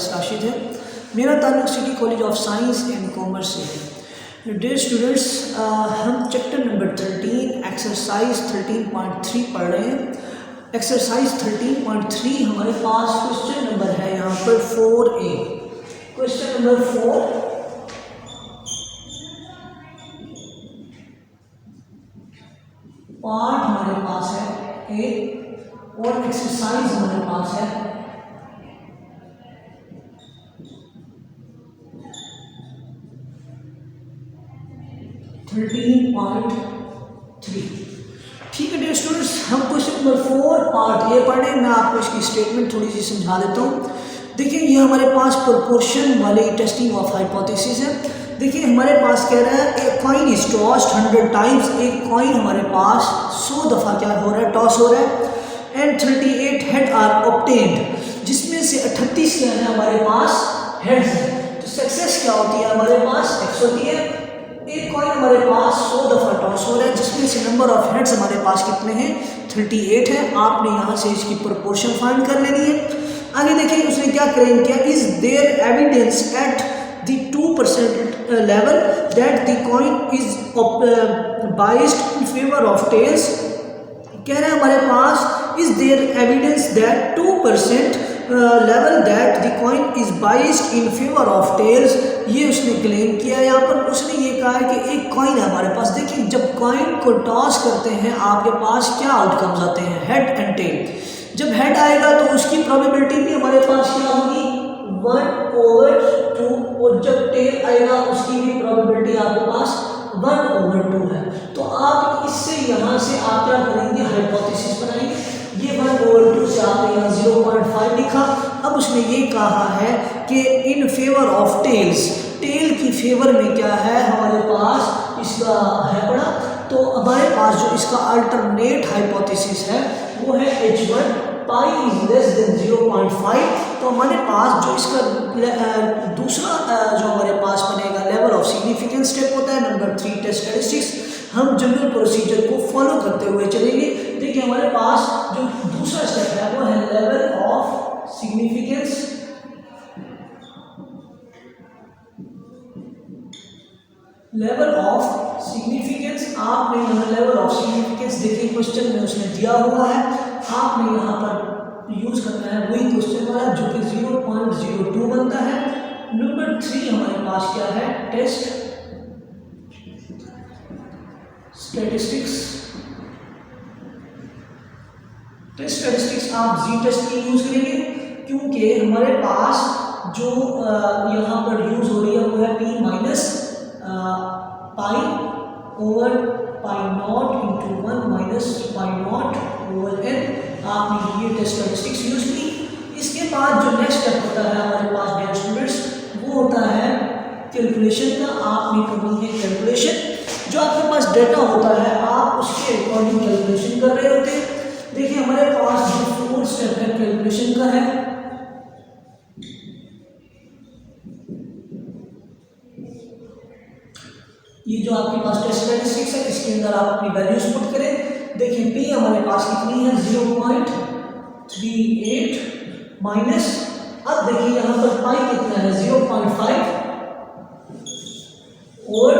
फैज़ राशिद है। मेरा ताल्लुक़ city college of science and commerce से है। डियर स्टूडेंट्स, हम चैप्टर नंबर 13 एक्सरसाइज 13.3 पढ़ रहे हैं। एक्सरसाइज 13.3 हमारे पास क्वेश्चन नंबर है यहाँ पर 4A। क्वेश्चन नंबर 4, पार्ट हमारे पास है ए और एक्सरसाइज हमारे पास है 13.3। ठीक है डियर स्टूडेंट्स, हम क्वेश्चन नंबर 4 पार्ट ए पढ़ रहे हैं। मैं आपको इसकी स्टेटमेंट थोड़ी सी समझा देता हूँ। देखिए ये हमारे पास प्रोपोर्शन वाले टेस्टिंग ऑफ हाइपोथेसिस है। देखिए हमारे पास कह रहा है a coin is tossed 100 times. एक कॉइन हमारे पास 100 दफ़ा क्या हो रहा है, टॉस हो रहा है। एंड 38 हेड आर ऑब्टेन्ड, जिसमें से 38 क्या है हमारे पास हेड्स हैं। तो सक्सेस क्या होती है हमारे पास, एक्स होती है। एक कॉइन हमारे पास 100 दफ़ा टॉस हो रहा है, जिसमें से नंबर ऑफ हेड्स हमारे पास कितने हैं, 38 है। आपने यहाँ से इसकी प्रोपोर्शन फाइंड कर लेनी है। आगे देखिए उसने क्या क्लेम किया, is there evidence at the 2% level that the coin is biased in favor of tails। कह रहे हैं हमारे पास is there evidence that 2% level that the coin is biased in favor of tails। ये उसने क्लेम किया। यहाँ पर उसने ये कहा है कि एक कॉइन है हमारे पास। देखिए जब कॉइन को टॉस करते हैं आपके पास क्या आउटकम्स आते हैं, हेड एंड टेल। जब हेड आएगा तो उसकी प्रोबेबिलिटी भी हमारे पास क्या होगी, 1/2, और जब टेल आएगा उसकी भी प्रोबेबिलिटी आपके पास 1/2 है। तो आप इससे यहाँ से आप क्या करेंगे, हाइपोथेसिस बनाएंगे। ये 1/2 से आपने यहाँ 0.5 लिखा। अब उसने ये कहा है कि in favour of tails, tail की फेवर में क्या है हमारे पास इसका है पड़ा। तो हमारे पास जो इसका अल्टरनेट हाइपोथेसिस है वो है H1 pi is less than 0.5। तो हमारे पास जो इसका दूसरा जो हमारे पास बनेगा लेवल ऑफ सिग्निफिकेंस स्टेप होता है नंबर 3 टेस्ट स्टैटिस्टिक्स। हम जनरल प्रोसीजर को फॉलो करते हुए चलेंगे। देखिए हमारे पास जो दूसरा स्टेप है वो है level of significance. Level of significance, आपने यहाँ लेवल ऑफ सिग्निफिकेंस देखिए क्वेश्चन में उसने दिया हुआ है, आपने यहाँ पर यूज करना है वही क्वेश्चन वाला जो कि 0.02 बनता है। नंबर 3 हमारे पास क्या है, टेस्ट स्टैटिस्टिक्स। टेस्ट स्टैटिस्टिक्स आप जी टेस्ट में यूज करेंगे क्योंकि हमारे पास जो यहाँ पर यूज हो रही है वो है P minus pi over pi naught into 1 minus pi naught over n। आपने ये टेस्ट स्टैटिस्टिक्स यूज की। इसके बाद जो नेक्स्ट स्टेप होता है हमारे पास डियर स्टूडेंट्स वो होता है कैलकुलेशन का। आपने करनी है कैलकुलेशन। जो आपके पास डेटा होता है आप उसके अकॉर्डिंग कैलकुलेशन कर रहे होते हैं। देखिए हमारे पास जो फोर्थ स्टेप है कैलकुलेशन का है, ये जो आपके पास टेस्ट स्टैटिस्टिक्स है इसके अंदर आप अपनी वैल्यूज पुट करें। देखिए P हमारे पास कितनी है 0.38 माइनस, अब देखिए यहाँ पर पाई कितना है 0.5, और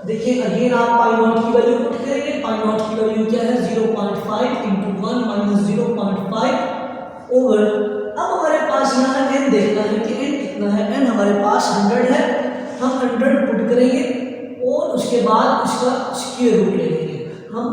देखिए अगेन आप पाई नॉट की वैल्यू पुट करेंगे। पाई नॉट की वैल्यू क्या है 0.5 इंटू 1 माइनस 0.5 ओवर। अब हमारे पास यहाँ n देखना है कि n कितना है, n हमारे पास 100 है। हम 100 पुट करेंगे और उसके बाद इसका स्क्वायर रूट ले लेंगे। हम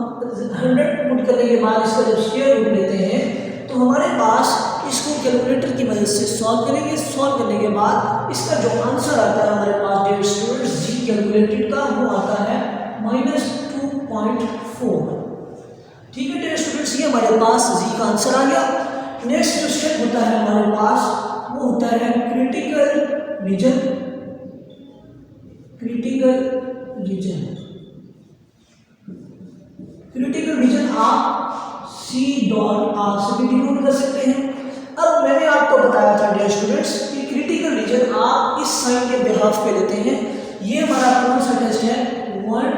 100 पुट करने के बाद इसका जब स्क्वायर रूट लेते हैं तो हमारे पास इसको कैलकुलेटर की मदद से सॉल्व करेंगे। सॉल्व करने के बाद इसका जो आंसर आता है हमारे पास डियर स्टूडेंट्स जी कैलकुलेटेड का वो आता है -2.4। ठीक है डियर स्टूडेंट्स, ये हमारे पास जी का आंसर आ गया। नेक्स्ट जो स्टेप होता है हमारे पास वो होता है क्रिटिकल रीजन। क्रिटिकल रीजन आप C डॉट आर से भी डिनोट कर सकते हैं। अब मैंने आपको बताया था डियर स्टूडेंट्स कि क्रिटिकल रीजन आप इस साइन के बिहाफ पे लेते हैं। ये हमारा कौन सा टेस्ट है, 1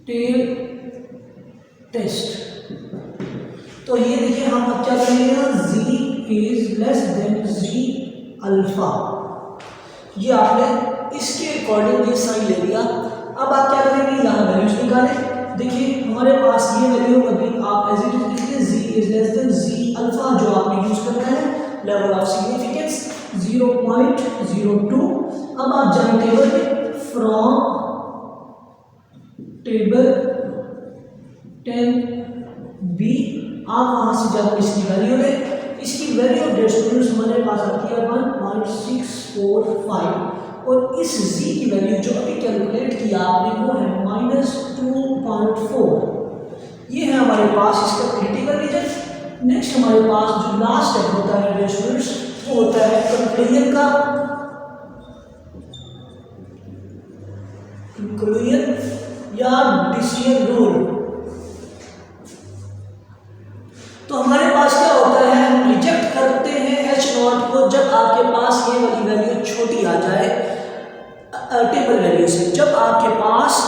टेल टेस्ट। तो ये देखिए हम अब क्या करेंगे, z is less than alpha, ये आपने इसके अकॉर्डिंग ये साइन ले लिया। अब आप क्या करेंगे, यहाँ वैल्यूज निकालें। देखिए हमारे पास ये वैल्यू अभी आप एज इट इज लिखिए, z is less than z alpha, जो आपने यूज करना है लेवल ऑफ सिग्निफिकेंस 0.02। अब आप जाएं टेबल में, फ्रॉम टेबल 10b, आप वहां से जब इसकी वैल्यू लें, इसकी वैल्यू ऑफ स्टूडेंट्स हमारे पास आती है 1.645, और इस z की वैल्यू जो अभी कैलकुलेट किया आपने वो है -2.4। ये है हमारे पास इसका क्रिटिकल रीजन। नेक्स्ट हमारे पास जो लास्ट स्टेप होता है स्टूडेंट्स, वो होता है कंक्लूजन का, कंक्लूजन या डिसीजन रूल। तो हमारे पास क्या होता है, हम रिजेक्ट करते हैं H0 को जब आपके पास ये वाली वैल्यू छोटी आ जाए टेबल वैल्यू से। जब आपके पास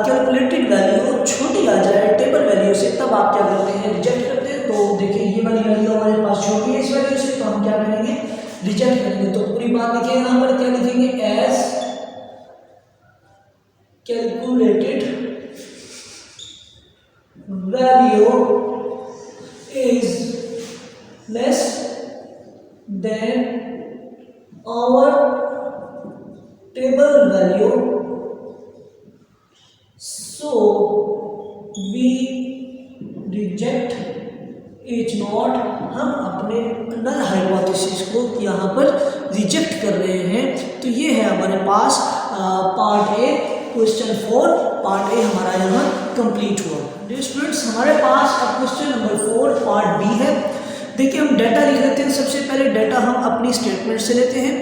कैलकुलेटेड वैल्यू छोटी आ जाए टेबल वैल्यू से, तब आप क्या करते हैं, रिजेक्ट करते हैं। तो देखिए ये वाली वैल्यू हमारे पास छोटी है इस वैल्यू से, तो हम क्या करेंगे, रिजेक्ट करेंगे। तो पूरी बात लिखेंगे, यहाँ पर क्या लिखेंगे, as calculated value is less than our table value, so we reject H0। हम अपने नल हाइपोथेसिस को यहाँ पर रिजेक्ट कर रहे हैं। तो ये है हमारे पास part A, question 4 part A हमारा यहाँ कंप्लीट हुआ। डियर स्टूडेंट्स, हमारे पास अब क्वेश्चन नंबर 4 पार्ट बी है। देखिए हम डाटा लिख लेते हैं। सबसे पहले डाटा हम अपनी स्टेटमेंट से लेते हैं।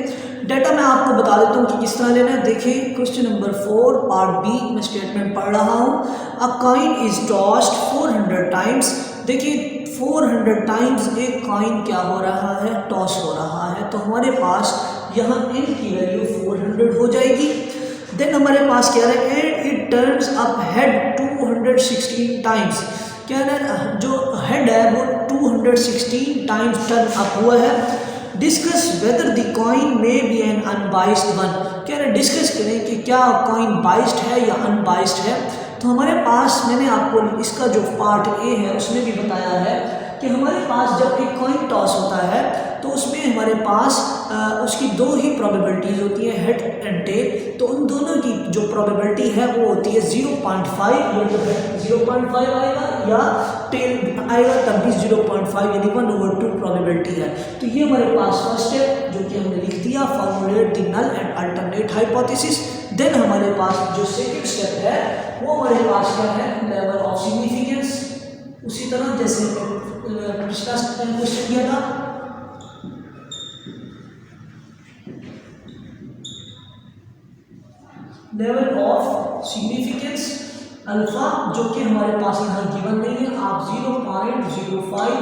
डाटा मैं आपको बता देता हूँ कि किस तरह लेना है। देखिए क्वेश्चन नंबर 4 पार्ट बी, मैं स्टेटमेंट पढ़ रहा हूँ। अ कॉइन इज टॉस्ड 400 टाइम्स। देखिए 400 टाइम्स एक कॉइन क्या हो रहा है, टॉस हो रहा है। तो हमारे पास यहाँ n की वैल्यू 400 हो जाएगी। देन हमारे पास क्या है, and it turns up head 216 times. क्या है, जो हेड है वो 216 टाइम्स टर्न अप हुआ है। Discuss whether the coin may be an unbiased one. क्या है, डिस्कस करें कि क्या कॉइन बाइस्ड है या अनबाइस्ड है। तो हमारे पास मैंने आपको इसका जो पार्ट ए है उसमें भी बताया है कि हमारे पास जब एक कॉइन टॉस होता है तो उसमें हमारे पास उसकी दो ही प्रोबेबिलिटीज़ होती हैं, हेड एंड टेल। तो उन दोनों की जो प्रोबेबिलिटी है वो होती है 0.5, या तो हेड 0.5 आएगा या टेल आएगा, तब भी 0.5 यानी 1/2 प्रोबेबिलिटी है। तो ये हमारे पास फर्स्ट है जो कि हमने लिख दिया, formulate the null and alternate hypothesis. Then हमारे पास जो सेकंड स्टेप है वो हमारे पास क्या है, लेवल ऑफ सिग्निफिकेंस। उसी तरह जैसे पिछला क्वेश्चन किया था, लेवल ऑफ सिग्निफिकेंस अल्फा, जो कि हमारे पास यहाँ गिवन नहीं है। आप 0.05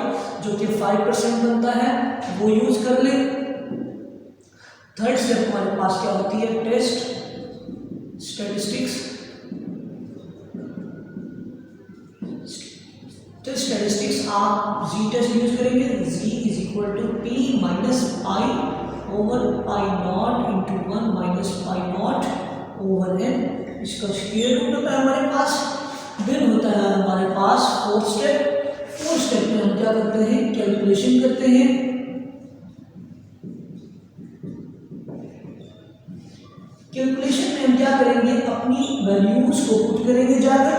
जो कि 5% बनता है वो यूज कर ले। थर्ड स्टेप हमारे पास क्या होती है, टेस्ट स्टैटिस्टिक्स। तो स्टैटिस्टिक्स आप जी टेस्ट यूज करेंगे। Z is equal to p minus pi over pi naught into 1 minus pi naught over n. इसका स्क्वायर रूट होता है हमारे पास। देन होता है हमारे पास फोर्थ स्टेप। फोर्थ स्टेप में हम क्या करते हैं, कैलकुलेशन करते हैं। कैलकुलेशन में हम क्या करेंगे, अपनी वैल्यूज को पुट करेंगे जाकर।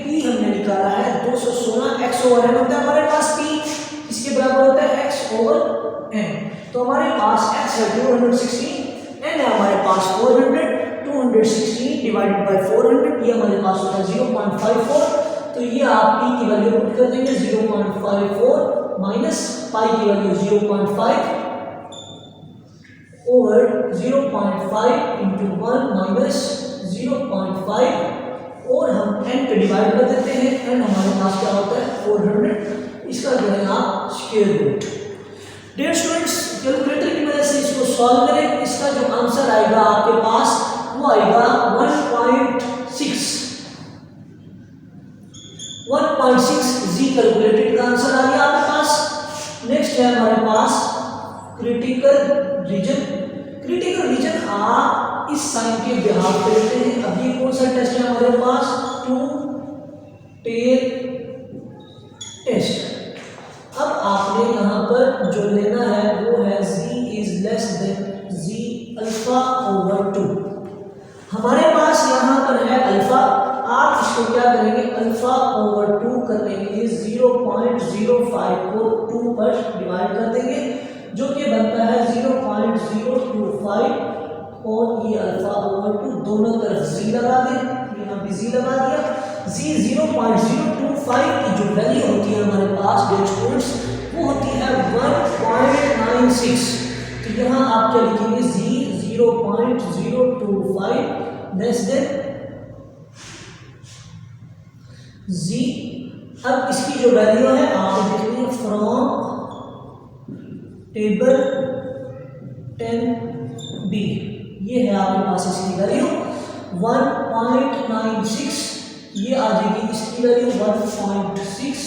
पी हमने निकाला है 216 x ओवर n होता है हमारे पास। पी इसके बराबर होता है x ओवर n। तो हमारे पास x है 216, n है हमारे पास 400। 216 डिवाइडेड बाय 400 ये हमारे पास होता है 0.54। तो ये आप p की वैल्यू पुट कर देंगे 0.54 माइनस पाई की वैल्यू 0.5 ओवर 0.5 इंटू 1 माइनस 0.5, और हम n पे डिवाइड कर देते हैं। n हमारे पास क्या होता है 400। इसका करें आप square root. Dear students, calculator की मदद से इसको सॉल्व करें। इसका जो आंसर आएगा आपके पास वो आएगा 1.6 जी कैलकुलेटेड का आंसर आ गया आपके पास। नेक्स्ट है हमारे पास क्रिटिकल रीजन। क्रिटिकल रीजन आप इस साइन के बिहाफ पे लेते हैं। अब ये कौन सा टेस्ट है हमारे पास, टू टेल टेस्ट। अब आपने यहाँ पर जो लेना है वो है z is less than z alpha over 2। हमारे पास यहाँ पर है अल्फा, आप इसको क्या करेंगे, अल्फा ओवर 2 करने के लिए 0.05 को 2 पर डिवाइड कर देंगे, जो कि बनता है 0.025 और ये अल्फा ओवर 2 दोनों तरफ z लगा दें, यहाँ भी z लगा दिया। z 0.025 की जो वैल्यू होती है हमारे पास डेट स्टूडेंट्स वो होती है 1.96। तो यहाँ आप क्या लिखेंगे, z 0.025 लेस देन z। अब इसकी जो वैल्यू है आप लिख लेंगे फ्रॉम टेबल 10b, ये है आपके पास इसकी वैल्यू 1.96, ये आ जाएगी इसकी वैल्यू 1.6।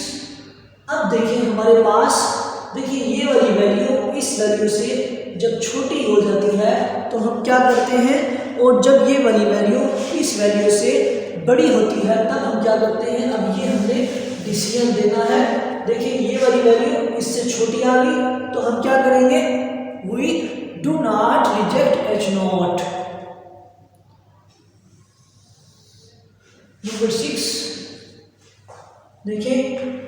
अब देखिए हमारे पास, देखिए ये वाली वैल्यू इस वैल्यू से जब छोटी हो जाती है तो हम क्या करते हैं, और जब ये वाली वैल्यू इस वैल्यू से बड़ी होती है तब हम क्या करते हैं, अब ये हमने डिसीजन देना है। देखिए ये वाली वैल्यू इससे छोटी आ गई तो हम क्या करेंगे, we do not reject H0। Number 6 देखिए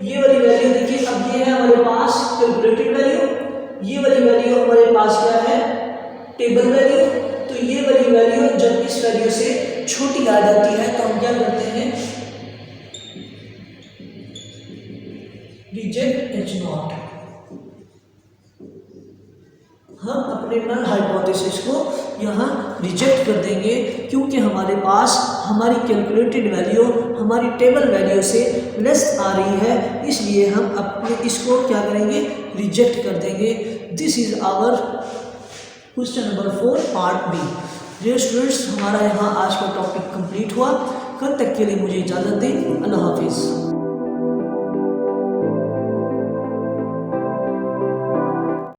ये वाली वैल्यू, देखिए अब ये है हमारे पास कैलकुलेटेड वैल्यू, ये वाली वैल्यू हमारे पास क्या है, टेबल वैल्यू। तो ये वाली वैल्यू जब इस वैल्यू से छोटी आ जाती है तो हम क्या करते हैं, रिजेक्ट H0। हम अपने नल हाइपोथेसिस को यहाँ रिजेक्ट कर देंगे क्योंकि हमारे पास हमारी कैलकुलेटेड वैल्यू हमारी टेबल वैल्यू से लेस आ रही है, इसलिए हम अपने इसको क्या करेंगे, रिजेक्ट कर देंगे। This is our question number 4 part B. Dear students, हमारा यहाँ आज का टॉपिक कंप्लीट हुआ। कल तक के लिए मुझे इजाज़त दें। अल्लाह हाफिज़।